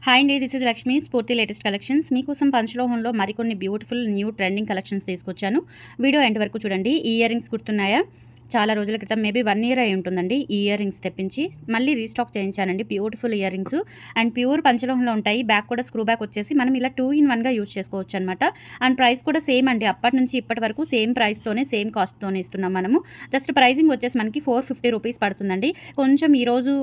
Hi అండి, this is Lakshmi స్ఫూర్తి latest collections. మీకోసం పంచలోహంలో మరికొన్ని బ్యూటిఫుల్ న్యూ ట్రెండింగ్ కలెక్షన్స్ తీసుకొచ్చాను. వీడియో ఎండ్ వరకు చూడండి. ఈ ఇయర్ రింగ్స్ గుర్తున్నాయా? చాలా రోజుల క్రితం మేబీ 1 ఇయర్ అయి ఉంటుందండి ఈ ఇయర్ రింగ్స్ తెప్పించి మళ్ళీ రీస్టాక్ చేయించానండి. Beautiful ear rings and pure పంచలోహంలో ఉంటాయి. బ్యాక్ కూడా స్క్రూ బ్యాక్ వచ్చేసి మనం ఇలా 2 in 1గా యూజ్ చేసుకోవచ్చు అనమాట. అండ్ ప్రైస్ కూడా సేమ్ అండి. అప్పటి నుంచి ఇప్పటి వరకు సేమ్ ప్రైస్తోనే సేమ్ కాస్ట్తోనే ఇస్తున్నాం మనము. జస్ట్ ప్రైజింగ్ వచ్చేసి మనకి 450 రూపీస్ పడుతుందండి. కొంచెం ఈరోజు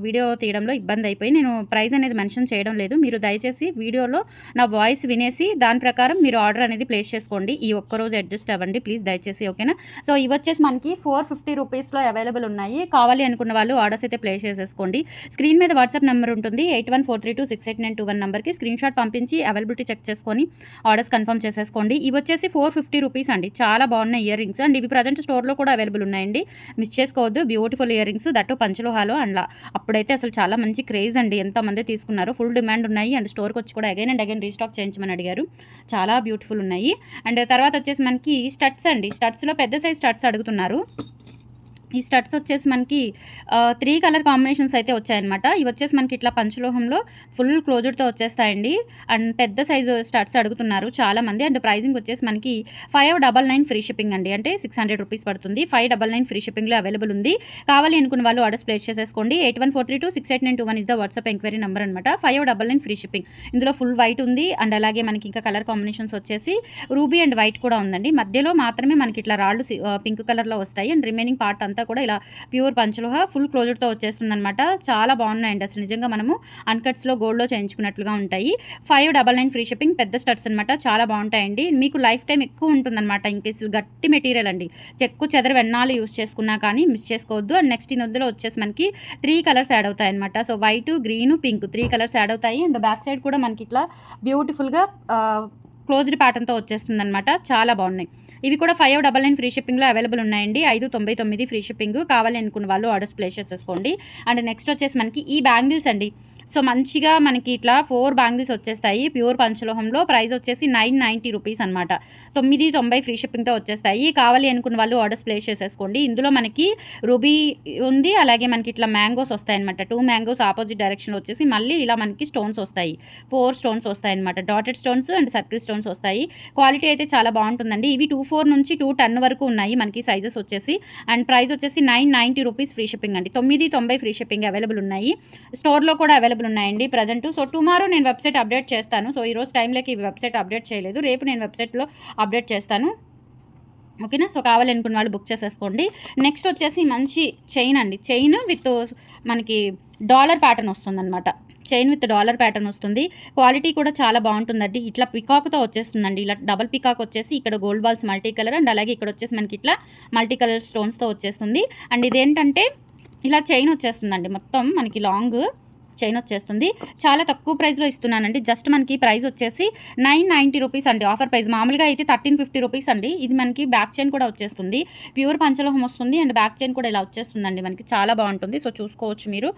వీడియో తీయడంలో ఇబ్బంది అయిపోయి నేను ప్రైస్ అనేది మెన్షన్ చేయడం లేదు. మీరు దయచేసి వీడియోలో నా వాయిస్ వినేసి దాని ప్రకారం మీరు ఆర్డర్ అనేది ప్లేస్ చేసుకోండి. ఈ ఒక్కరోజు అడ్జస్ట్ అవ్వండి ప్లీజ్ దయచేసి, ఓకేనా? సో ఇవి వచ్చేసి మనకి 450 రూపీస్లో అవైలబుల్ ఉన్నాయి. కావాలి అనుకున్న వాళ్ళు ఆర్డర్స్ అయితే ప్లేస్ చేసేసుకోండి. స్క్రీన్ మీద వాట్సాప్ నెంబర్ ఉంటుంది. 8143268921 నెంబర్కి స్క్రీన్ షాట్ పంపించి అవైలబిలిటీ చెక్ చేసుకొని ఆర్డర్స్ కన్ఫర్మ్ చేసేసుకోండి. ఇవి వచ్చేసి 450 రూపీస్ అండి. చాలా బాగున్నాయి ఇయర్ రింగ్స్ అండ్ ఇవి ప్రజెంట్ స్టోర్లో కూడా అవైలబుల్ ఉన్నాయండి. మిస్ చేసుకోవద్దు. బ్యూటిఫుల్ ఇయర్ రింగ్స్ దట్టు పంచలోహాలో అండ్ అప్పుడైతే అసలు చాలా మంచి క్రేజ్ అండి. ఎంతమంది తీసుకున్నారు. ఫుల్ డిమాండ్ ఉన్నాయి అండ్ స్టోర్కి వచ్చి కూడా అగైన్ అండ్ అగైన్ రీస్టాక్ చేయించమని అడిగారు. చాలా బ్యూటిఫుల్ ఉన్నాయి. అండ్ తర్వాత వచ్చేసి మనకి స్టడ్స్ అండి. స్టడ్స్లో పెద్ద సైజ్ స్టడ్స్ అడుగుతున్నారు. ఈ స్టడ్స్ వచ్చేసి మనకి 3 కలర్ కాంబినేషన్స్ అయితే వచ్చాయన్నమాట. ఇవి వచ్చేసి మనకి ఇట్లా పంచలోహంలో ఫుల్ క్లోజర్తో వచ్చేస్తాయండి. అండ్ పెద్ద సైజు స్టడ్స్ అడుగుతున్నారు చాలామంది. అండ్ ప్రైజింగ్ వచ్చేసి మనకి 599 ఫ్రీ షిప్పింగ్ అండి. అంటే 600 రూపీస్ పడుతుంది. 599 ఫ్రీ షిప్పింగ్లో అవైలబుల్ ఉంది. కావాలి అనుకున్న వాళ్ళు ఆర్డర్స్ ప్లేస్ చేసేసుకోండి. 8143268921 is the WhatsApp enquiry number అనమాట. 599 ఫ్రీ షిప్పింగ్. ఇందులో ఫుల్ వైట్ ఉంది అండ్ అలాగే మనకి ఇంకా కలర్ కాంబినేషన్స్ వచ్చేసి రూబీ అండ్ వైట్ కూడా ఉందండి. మధ్యలో మాత్రమే మనకి ఇట్లా రాళ్ళు పింక్ కలర్లో వస్తాయి అండ్ రిమైనింగ్ పార్ట్ అంతా కూడా ఇలా ప్యూర్ పంచలోహ ఫుల్ క్లోజర్తో వచ్చేస్తుంది అనమాట. చాలా బాగున్నాయండి. అసలు నిజంగా మనము అన్కట్స్లో గోల్డ్లో చేయించుకున్నట్లుగా ఉంటాయి. 599 ఫ్రీ షిప్పింగ్. పెద్ద స్టడ్స్ అనమాట. చాలా బాగుంటాయండి. మీకు లైఫ్ టైం ఎక్కువ ఉంటుందన్నమాట. ఇంకేసి గట్టి మెటీరియల్ అండి. చెక్కు చెదరు వెన్నాలు యూస్ చేసుకున్నా కానీ మిస్ చేసుకోవద్దు. అండ్ నెక్స్ట్ ఇందులో వచ్చేసి మనకి 3 కలర్స్ యాడ్ అవుతాయి అనమాట. So white, green, pink 3 colours add అవుతాయి. అండ్ బ్యాక్ సైడ్ కూడా మనకి ఇట్లా బ్యూటిఫుల్గా క్లోజ్డ్ ప్యాటర్న్తో వచ్చేస్తుంది అనమాట. చాలా బాగున్నాయి. ఇవి కూడా 599 ఫ్రీ షిప్పింగ్లో అవైలబుల్ ఉన్నాయండి. 599 ఫ్రీ షిప్పింగ్. కావాలి అనుకున్న వాళ్ళు ఆర్డర్స్ ప్లేస్ చేసేసుకోండి. అండ్ నెక్స్ట్ వచ్చేసి మనకి ఈ బ్యాంగిల్స్ అండి. సో మంచిగా మనకి ఇట్లా 4 బ్యాంగిల్స్ వచ్చేస్తాయి ప్యూర్ పంచలోహంలో. ప్రైస్ వచ్చేసి 990 రూపీస్ అనమాట. 990 ఫ్రీ షిప్పింగ్తో వచ్చేస్తాయి. కావాలి అనుకున్న వాళ్ళు ఆర్డర్స్ ప్లేస్ చేసేసుకోండి. ఇందులో మనకి రూబీ ఉంది, అలాగే మనకి ఇట్లా మ్యాంగోస్ వస్తాయన్నమాట. 2 మ్యాంగోస్ ఆపోజిట్ డైరెక్షన్లో వచ్చేసి మళ్ళీ ఇలా మనకి స్టోన్స్ వస్తాయి. 4 స్టోన్స్ వస్తాయన్నమాట. Dotted stones and circle stones వస్తాయి. క్వాలిటీ అయితే చాలా బాగుంటుందండి. ఇవి 24 నుంచి 210 వరకు ఉన్నాయి మనకి సైజెస్ వచ్చేసి. అండ్ ప్రైస్ వచ్చేసి 990 రూపీస్ ఫ్రీ షిప్పింగ్ అండి. 990 ఫ్రీ షిప్పింగ్ అవైలబుల్ ఉన్నాయి. స్టోర్లో కూడా అవైలబుల్ ఉన్నాయండి ప్రజెంట్. సో టుమారో నేను వెబ్సైట్ అప్డేట్ చేస్తాను. సో ఈరోజు టైంలోకి వెబ్సైట్ అప్డేట్ చేయలేదు. రేపు నేను వెబ్సైట్లో అప్డేట్ చేస్తాను, ఓకేనా? సో కావాలనుకున్న వాళ్ళు బుక్ చేసేసుకోండి. నెక్స్ట్ వచ్చేసి మంచి చైన్ అండి. చైన్ విత్ మనకి డాలర్ ప్యాటర్న్ వస్తుందన్నమాట. చైన్ విత్ డాలర్ ప్యాటర్న్ వస్తుంది. క్వాలిటీ కూడా చాలా బాగుంటుందండి. ఇట్లా పికాక్తో వచ్చేస్తుందండి. ఇలా డబల్ పికాక్ వచ్చేసి ఇక్కడ gold balls multi colour and అలాగే ఇక్కడ వచ్చేసి మనకి ఇట్లా మల్టీ కలర్ స్టోన్స్తో వచ్చేస్తుంది. అండ్ ఇదేంటంటే ఇలా చైన్ వచ్చేస్తుందండి. మొత్తం మనకి లాంగ్ చైన్ వచ్చేస్తుంది. చాలా తక్కువ ప్రైస్లో ఇస్తున్నానండి. జస్ట్ మనకి ప్రైస్ వచ్చేసి 990 రూపీస్ అండి. Offer price. మామూలుగా అయితే 1350 రూపీస్ అండి. ఇది మనకి బ్యాక్ చైన్ కూడా వచ్చేస్తుంది. ప్యూర్ పంచలోహం వస్తుంది అండ్ బ్యాక్ చైన్ కూడా ఇలా వచ్చేస్తుందండి. మనకి చాలా బాగుంటుంది. సో చూసుకోవచ్చు మీరు.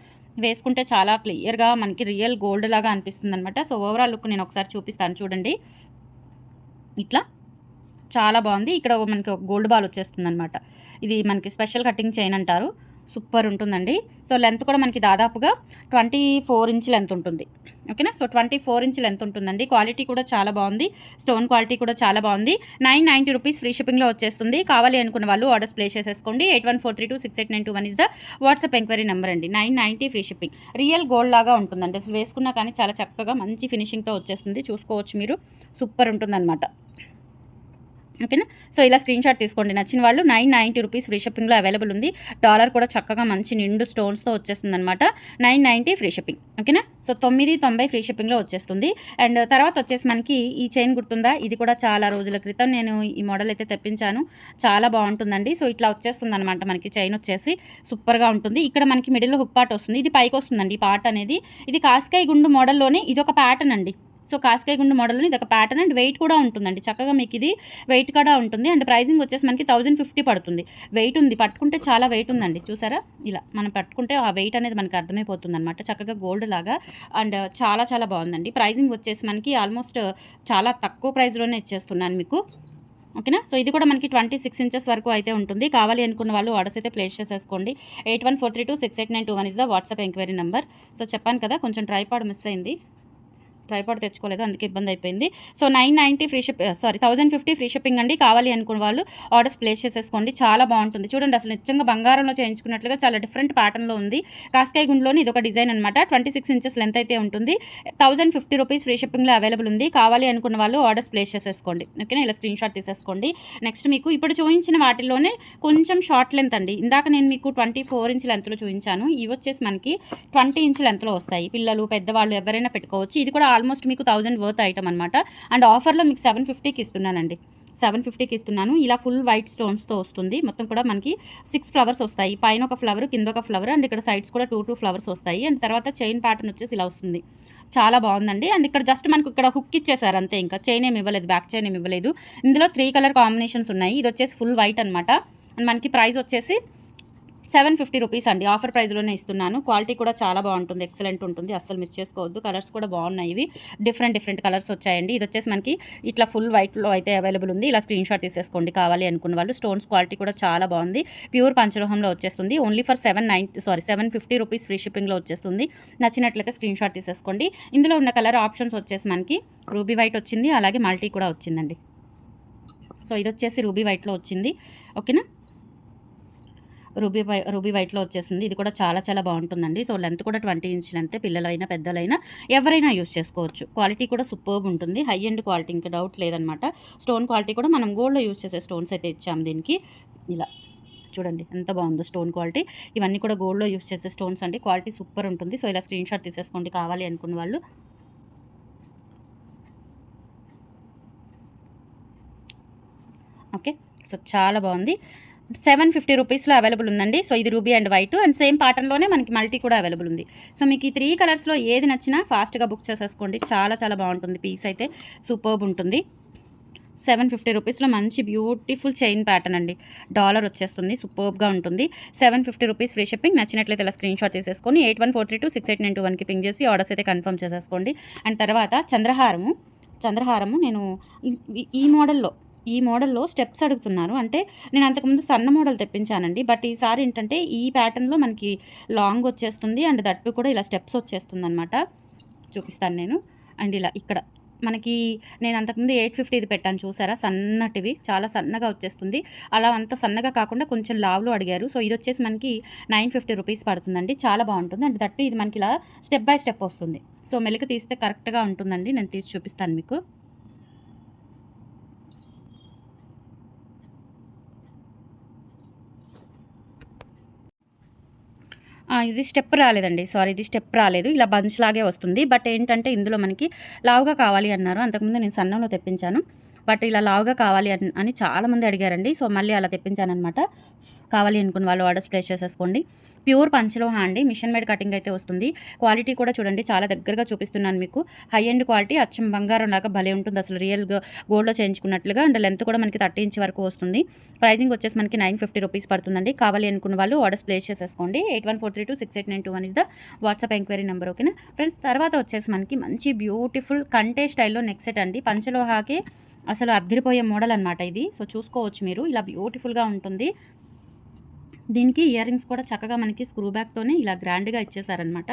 వేసుకుంటే చాలా క్లియర్గా మనకి రియల్ గోల్డ్ లాగా అనిపిస్తుంది అనమాట. సో ఓవరాల్ లుక్ నేను ఒకసారి చూపిస్తాను చూడండి. ఇట్లా చాలా బాగుంది. ఇక్కడ మనకి ఒక గోల్డ్ బాల్ వచ్చేస్తుంది అనమాట. ఇది మనకి స్పెషల్ కటింగ్ చైన్ అంటారు. సూపర్ ఉంటుందండి. సో లెంత్ కూడా మనకి దాదాపుగా 24 ఇంచ్ లెంత్ ఉంటుంది, ఓకేనా? సో 24 ఇంచ్ లెంత్ ఉంటుందండి. క్వాలిటీ కూడా చాలా బాగుంది. స్టోన్ క్వాలిటీ కూడా చాలా బాగుంది. 990 రూపీస్ ఫ్రీ షిప్పింగ్లో వచ్చేస్తుంది. కావాలి అనుకున్న వాళ్ళు ఆర్డర్స్ ప్లేస్ చేసేసుకోండి. 8143268921 is the WhatsApp enquiry number అండి. 990 ఫ్రీ షిప్పింగ్. రియల్ గోల్డ్ లాగా ఉంటుందండి. అసలు వేసుకున్నా కానీ చాలా చక్కగా మంచి ఫినిషింగ్తో వచ్చేస్తుంది. చూసుకోవచ్చు మీరు. సూపర్ ఉంటుందన్నమాట, ఓకేనా? సో ఇలా స్క్రీన్ షాట్ తీసుకోండి. నచ్చిన వాళ్ళు 990 రూపీస్ ఫ్రీ షిప్పింగ్లో అవైలబుల్ ఉంది. డాలర్ కూడా చక్కగా మంచి నిండు స్టోన్స్తో వచ్చేస్తుంది అనమాట. 990 ఫ్రీ షిప్పింగ్, ఓకేనా? సో 990 ఫ్రీ షిప్పింగ్లో వచ్చేస్తుంది. అండ్ తర్వాత వచ్చేసి మనకి ఈ చైన్ గుర్తుందా? ఇది కూడా చాలా రోజుల క్రితం నేను ఈ మోడల్ అయితే తెప్పించాను. చాలా బాగుంటుందండి. సో ఇట్లా వచ్చేస్తుంది అనమాట. మనకి చైన్ వచ్చేసి సూపర్గా ఉంటుంది. ఇక్కడ మనకి మిడిల్లో హుక్ పార్ట్ వస్తుంది. ఇది పైకి వస్తుందండి ఈ పార్ట్ అనేది. ఇది కాస్కాయ గుండు మోడల్లోనే ఇది ఒక ప్యాటర్న్ అండి. సో కాస్కాయ గుండు మోడల్ని ఇది ఒక ప్యాటర్న్ అండ్ వెయిట్ కూడా ఉంటుందండి. చక్కగా మీకు ఇది వెయిట్ కూడా ఉంటుంది. అండ్ ప్రైజింగ్ వచ్చేసి మనకి 1050 పడుతుంది. వెయిట్ ఉంది, పట్టుకుంటే చాలా వెయిట్ ఉందండి. చూసారా? ఇలా మనం పట్టుకుంటే ఆ వెయిట్ అనేది మనకి అర్థమైపోతుంది అనమాట. చక్కగా గోల్డ్ లాగా అండ్ చాలా చాలా బాగుందండి. ప్రైజింగ్ వచ్చేసి మనకి ఆల్మోస్ట్ చాలా తక్కువ ప్రైస్లోనే ఇచ్చేస్తున్నాను మీకు, ఓకేనా? సో ఇది కూడా మనకి 26 ఇంచెస్ వరకు అయితే ఉంటుంది. కావాలి అనుకున్న వాళ్ళు ఆర్డర్స్ అయితే ప్లేస్ చేసేసుకోండి. 8143268921 is the WhatsApp enquiry number. So చెప్పాను కదా కొంచెం ట్రైపాడ్ మిస్ అయింది. ట్రైపాడ్ తెచ్చుకోలేదు, అందుకే ఇబ్బంది అయిపోయింది. So 990 free ship 1050 free shipping అండి. కావాలి అనుకున్న వాళ్ళు ఆర్డర్స్ ప్లేస్ చేసేసుకోండి. చాలా బాగుంటుంది. చూడండి అసలు నిజంగా బంగారంలో చేయించుకున్నట్లుగా చాలా డిఫరెంట్ ప్యాటర్న్లో ఉంది. కాస్కాయ గుండ్లోని ఇది ఒక డిజైన్ అనమాట. 26 ఇంచెస్ లెంత్ అయితే ఉంటుంది. 1050 రూపీస్ ఫ్రీ షిప్పింగ్లో అవైలబుల్ ఉంది. కావాలి అనుకున్న వాళ్ళు ఆర్డర్స్ ప్లేస్ చేసేసుకోండి. ఓకేనా, ఇలా స్క్రీన్ షాట్ తీసేసుకోండి. నెక్స్ట్ మీకు ఇప్పుడు చూపించిన వాటిల్లోనే కొంచెం షార్ట్ లెంత్ అండి. ఇందాక నేను మీకు 24 ఇంచ్ లెంత్లో చూపించాను. ఇవి వచ్చేసి మనకి 20 ఇంచ్ లెంత్లో వస్తాయి. పిల్లలు పెద్దవాళ్ళు ఎవరైనా పెట్టుకోవచ్చు. ఇది కూడా ఆల్మోస్ట్ మీకు 1000 వర్త్ ఐటమ్ అనమాట. అండ్ ఆఫర్లో మీకు 750కి ఇస్తున్నానండి. 750కి ఇస్తున్నాను. ఇలా ఫుల్ వైట్ స్టోన్స్తో వస్తుంది. మొత్తం కూడా మనకి 6 ఫ్లవర్స్ వస్తాయి. పైన ఒక ఫ్లవర్, కింద ఒక ఫ్లవర్, అండ్ ఇక్కడ సైడ్స్ కూడా 2 ఫ్లవర్స్ వస్తాయి. అండ్ తర్వాత చైన్ ప్యాటర్న్ వచ్చేసి ఇలా వస్తుంది. చాలా బాగుందండి. అండ్ ఇక్కడ జస్ట్ మనకు ఇక్కడ హుక్ ఇచ్చేసారు అంతే, ఇంకా చైన్ ఏమి ఇవ్వలేదు, బ్యాక్ చైన్ ఏమి ఇవ్వలేదు. ఇందులో 3 కలర్ కాంబినేషన్స్ ఉన్నాయి. ఇది వచ్చేసి ఫుల్ వైట్ అనమాట. అండ్ మనకి ప్రైస్ వచ్చేసి 750 రూపీస్ అండి. ఆఫర్ ప్రైస్లోనే ఇస్తున్నాను. క్వాలిటీ కూడా చాలా బాగుంటుంది, ఎక్సలెంట్ ఉంటుంది, అస్సలు మిస్ చేసుకోవద్దు. కలర్స్ కూడా బాగున్నాయి. ఇవి డిఫరెంట్ కలర్స్ వచ్చాయండి. ఇది వచ్చేసి మనకి ఇట్లా ఫుల్ వైట్లో అయితే అవైలబుల్ ఉంది. ఇలా స్క్రీన్ షాట్ తీసేసుకోండి కావాలి అనుకున్న వాళ్ళు. స్టోన్స్ క్వాలిటీ కూడా చాలా బాగుంది. ప్యూర్ పంచలోహంలో వచ్చేస్తుంది. ఓన్లీ ఫర్ 750 రూపీస్ ఫ్రీ షిప్పింగ్లో వచ్చేస్తుంది. నచ్చినట్లయితే స్క్రీన్ షాట్ తీసేసుకోండి. ఇందులో ఉన్న కలర్ ఆప్షన్స్ వచ్చేసి మనకి రూబీ వైట్ వచ్చింది, అలాగే మల్టీ కూడా వచ్చిందండి. సో ఇది వచ్చేసి రూబీ వైట్లో వచ్చింది. ఓకేనా, రూబీ వైట్లో వచ్చేసింది. ఇది కూడా చాలా బాగుంటుందండి. సో లెంత్ కూడా 20 ఇంచ్ లెంత్. పిల్లలైనా పెద్దలైనా ఎవరైనా యూస్ చేసుకోవచ్చు. క్వాలిటీ కూడా సూపర్బ్ ఉంటుంది. హై ఎండ్ క్వాలిటీ, ఇంకా డౌట్ లేదనమాట. స్టోన్ క్వాలిటీ కూడా మనం గోల్డ్లో యూస్ చేసే స్టోన్స్ అయితే ఇచ్చాము దీనికి. ఇలా చూడండి ఎంత బాగుందో స్టోన్ క్వాలిటీ. ఇవన్నీ కూడా గోల్డ్లో యూస్ చేసే స్టోన్స్ అండి. క్వాలిటీ సూపర్ ఉంటుంది. సో ఇలా స్క్రీన్ షాట్ తీసేసుకోండి కావాలి అనుకున్న వాళ్ళు. ఓకే, సో చాలా బాగుంది. 750 రూపీస్లో అవైలబుల్ ఉందండి. సో ఇది ruby and white, and same ప్యాటర్న్లోనే మనకి మల్టీ కూడా అవైలబుల్ ఉంది. సో మీకు ఈ 3 కలర్స్లో ఏది నచ్చినా ఫాస్ట్గా బుక్ చేసేసుకోండి. చాలా బాగుంటుంది. పీస్ అయితే సూపర్బ్ ఉంటుంది. 750 రూపీస్లో మంచి బ్యూటిఫుల్ చైన్ ప్యాటర్న్ అండి. డాలర్ వచ్చేస్తుంది, సూపర్బ్గా ఉంటుంది. 750 రూపీస్ ఫ్రీ షిప్పింగ్. నచ్చినట్లయితే ఇలా స్క్రీన్ షాట్ తీసేసుకొని 8143268921కి పింగ్ చేసి ఆర్డర్స్ అయితే కన్ఫర్మ్ చేసేసుకోండి. అండ్ తర్వాత చంద్రహారము నేను ఈ మోడల్లో స్టెప్స్ అడుగుతున్నారు. అంటే నేను అంతకుముందు సన్న మోడల్ తెప్పించానండి. బట్ ఈసారి ఏంటంటే ఈ ప్యాటర్న్లో మనకి లాంగ్ వచ్చేస్తుంది, అండ్ దట్టు కూడా ఇలా స్టెప్స్ వచ్చేస్తుంది అనమాట. చూపిస్తాను నేను. అండ్ ఇలా ఇక్కడ మనకి నేను అంతకుముందు 850 పెట్టాను చూసారా, సన్నటివి, చాలా సన్నగా వచ్చేస్తుంది. అలా అంత సన్నగా కాకుండా కొంచెం లావులో అడిగారు. సో ఇది వచ్చేసి మనకి 950 రూపీస్ పడుతుందండి. చాలా బాగుంటుంది. అండ్ దట్టు ఇది మనకి ఇలా స్టెప్ బై స్టెప్ వస్తుంది. సో మెలిక తీస్తే కరెక్ట్గా ఉంటుందండి. నేను తీసి చూపిస్తాను మీకు. ఇది స్టెప్ రాలేదండి. ఇది స్టెప్ రాలేదు. ఇలా బంచ్ లాగే వస్తుంది. బట్ ఏంటంటే ఇందులో మనకి లావుగా కావాలి అన్నారు. అంతకుముందు నేను సన్నంలో తెప్పించాను. బట్ ఇలా లావుగా కావాలి అని చాలామంది అడిగారండి. సో మళ్ళీ అలా తెప్పించానమాట. కావాలి అనుకున్న వాళ్ళు ఆర్డర్స్ ప్లేస్ చేసేసుకోండి. ప్యూర్ పంచలోహ అండి. మిషన్ మేడ్ కటింగ్ అయితే వస్తుంది. క్వాలిటీ కూడా చూడండి, చాలా దగ్గరగా చూపిస్తున్నాను మీకు. హై ఎండ్ క్వాలిటీ, అచ్చం బంగారం లాగా భలే ఉంటుంది అసలు, రియల్గా గోల్డ్లో చేయించుకున్నట్లుగా. అండ్ లెంత్ కూడా మనకి 30 ఇంచ్ వరకు వస్తుంది. ప్రైజింగ్ వచ్చేసి మనకి 950 రూపీస్ పడుతుందండి. కావాలి అనుకున్న వాళ్ళు ఆర్డర్స్ ప్లేస్ చేసేసుకోండి. 8143268921 is the WhatsApp enquiry number. ఓకేనా ఫ్రెండ్స్. తర్వాత వచ్చేసి మనకి మంచి బ్యూటిఫుల్ కంటే స్టైల్లో నెక్ సెట్ అండి. పంచలోహాకి అసలు అద్దరిపోయే మోడల్ అనమాట ఇది. సో చూసుకోవచ్చు మీరు, ఇలా బ్యూటిఫుల్గా ఉంటుంది. దీనికి ఇయర్ రింగ్స్ కూడా చక్కగా మనకి స్క్రూ బ్యాక్తోనే ఇలా గ్రాండ్గా ఇచ్చేసారనమాట.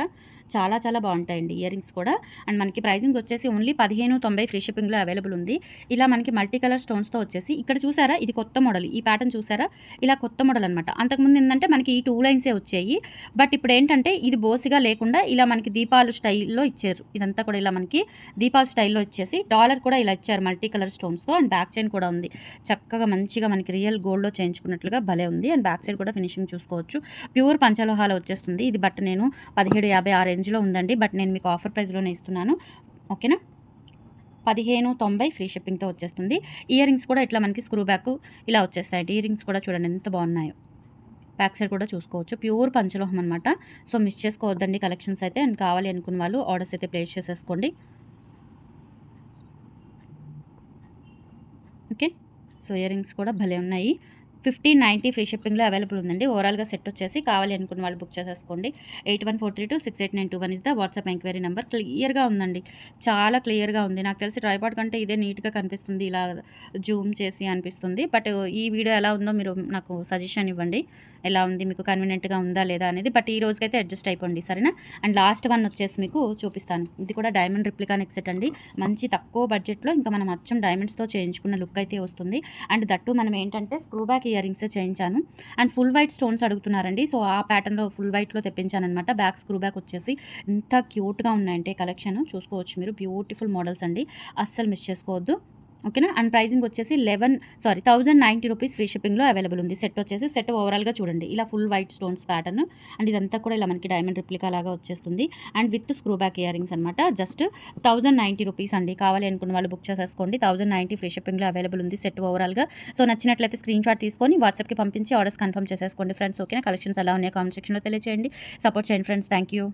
చాలా బాగుంటాయండి ఇయర్ రింగ్స్ కూడా. అండ్ మనకి ప్రైజింగ్ వచ్చేసి ఓన్లీ 1590 ఫ్రీ షిప్పింగ్లో అవైలబుల్ ఉంది. ఇలా మనకి మల్టీ కలర్ స్టోన్స్తో వచ్చేసి ఇక్కడ చూసారా, ఇది కొత్త మోడల్. ఈ ప్యాటర్న్ చూసారా, ఇలా కొత్త మోడల్ అనమాట. అంతకుముందు ఏంటంటే మనకి ఈ 2 లైన్సే వచ్చాయి. బట్ ఇప్పుడు ఏంటంటే ఇది బోసిగా లేకుండా ఇలా మనకి దీపాలు స్టైల్లో ఇచ్చారు. ఇదంతా కూడా ఇలా మనకి దీపాల స్టైల్లో ఇచ్చేసి డాలర్ కూడా ఇలా ఇచ్చారు మల్టీ కలర్ స్టోన్స్తో. అండ్ బ్యాక్ చైన్ కూడా ఉంది. చక్కగా మంచిగా మనకి రియల్ గోల్డ్లో చేయించుకున్నట్లుగా భలే ఉంది. అండ్ బ్యాక్ సైడ్ కూడా ఫినిషింగ్ చూసుకోవచ్చు. ప్యూర్ పంచలోహాలు వచ్చేస్తుంది. ఇది బట్ నేను 1750 ఆ రేంజ్లో ఉందండి. బట్ నేను మీకు ఆఫర్ ప్రైస్లోనే ఇస్తున్నాను. ఓకేనా, 1590 ఫ్రీ షిప్పింగ్తో వచ్చేస్తుంది. ఇయర్ రింగ్స్ కూడా ఇట్లా మనకి స్క్రూ బ్యాక్ ఇలా వచ్చేస్తాయండి. ఇయర్ రింగ్స్ కూడా చూడండి ఎంత బాగున్నాయో. బ్యాక్ సైడ్ కూడా చూసుకోవచ్చు. ప్యూర్ పంచలోహం అనమాట. సో మిస్ చేసుకోవద్దండి కలెక్షన్స్ అయితే. అండ్ కావాలి అనుకున్న వాళ్ళు ఆర్డర్స్ అయితే ప్లేస్ చేసేసుకోండి. ఓకే, సో ఇయర్ రింగ్స్ కూడా భలే ఉన్నాయి. 1590 ఫ్రీ షిప్పింగ్లో అవైలబుల్ ఉందండి. ఓవరాల్గా సెట్ వచ్చేసి కావాలి అనుకున్న వాళ్ళు బుక్ చేసేసుకోండి. 8143268921 is the WhatsApp enquiry number. క్లియర్గా ఉందండి, చాలా క్లియర్గా ఉంది. నాకు తెలిసి ట్రైపాడ్ కంటే ఇదే నీట్గా కనిపిస్తుంది, ఇలా జూమ్ చేసి అనిపిస్తుంది. బట్ ఈ వీడియో ఎలా ఉందో మీరు నాకు సజెషన్ ఇవ్వండి. ఎలా ఉంది, మీకు కన్వీనియంట్‌గా ఉందా లేదా అనేది. బట్ ఈ రోజుకైతే అడ్జస్ట్ అయిపోండి సరేనా. అండ్ లాస్ట్ వన్ వచ్చేసి మీకు చూపిస్తాను. ఇది కూడా డైమండ్ రిప్లికా నెక్ సెట్ అండి. మంచి తక్కువ బడ్జెట్‌లో ఇంకా మనం అచ్చం డైమండ్స్‌తో చేయించుకున్న లుక్ అయితే వస్తుంది. అండ్ దట్టు మనం ఏంటంటే స్క్రూ బ్యాక్ ఇయర్ రింగ్స్ చేయించాను. అండ్ ఫుల్ వైట్ స్టోన్స్ అడుగుతున్నారండి. సో ఆ ప్యాటర్న్‌లో ఫుల్ వైట్‌లో తెప్పించాననమాట. బ్యాక్ స్క్రూ బ్యాక్ వచ్చేసి ఎంత క్యూట్‌గా ఉన్నాయంటే కలెక్షన్ చూసుకోవచ్చు మీరు. బ్యూటిఫుల్ మోడల్స్ అండి. అస్సలు మిస్ చేసుకోవద్దు. ఓకేనా. అండ్ ప్రైజింగ్ వచ్చేసి 1090 రూపీస్ ఫ్రీ షిప్పింగ్‌లో అవైలబుల్ ఉంది. సెట్ ఓవరాల్‌గా చూడండి. ఇలా full white stones pattern and ఇదంతా కూడా ఇలా మనకి డైమండ్ రిప్లికా లాగా వచ్చేస్తుంది. And with screw back ear rings అనమాట. జస్ట్ 1090 రూపీస్ అండి. కావాలి అనుకున్న వాళ్ళు బుక్ చేసేసుకోండి. 1090 ఫ్రీ షిప్పింగ్‌లో అవైలబుల్ ఉంది సెట్ ఓవరాల్‌గా. సో నచ్చినట్లయితే స్క్రీన్ షాట్ తీసుకొని వాట్సాప్‌కి పంపించి ఆర్డర్స్ కన్ఫర్మ్ చేసేసుకోండి ఫ్రెండ్స్. ఓకేనా. కలెక్షన్స్ ఎలా ఉన్నాయో కామెంట్ సెక్షన్‌లో తెలియజేయండి. సపోర్ట్ చేయండి ఫ్రెండ్స్. Thank you.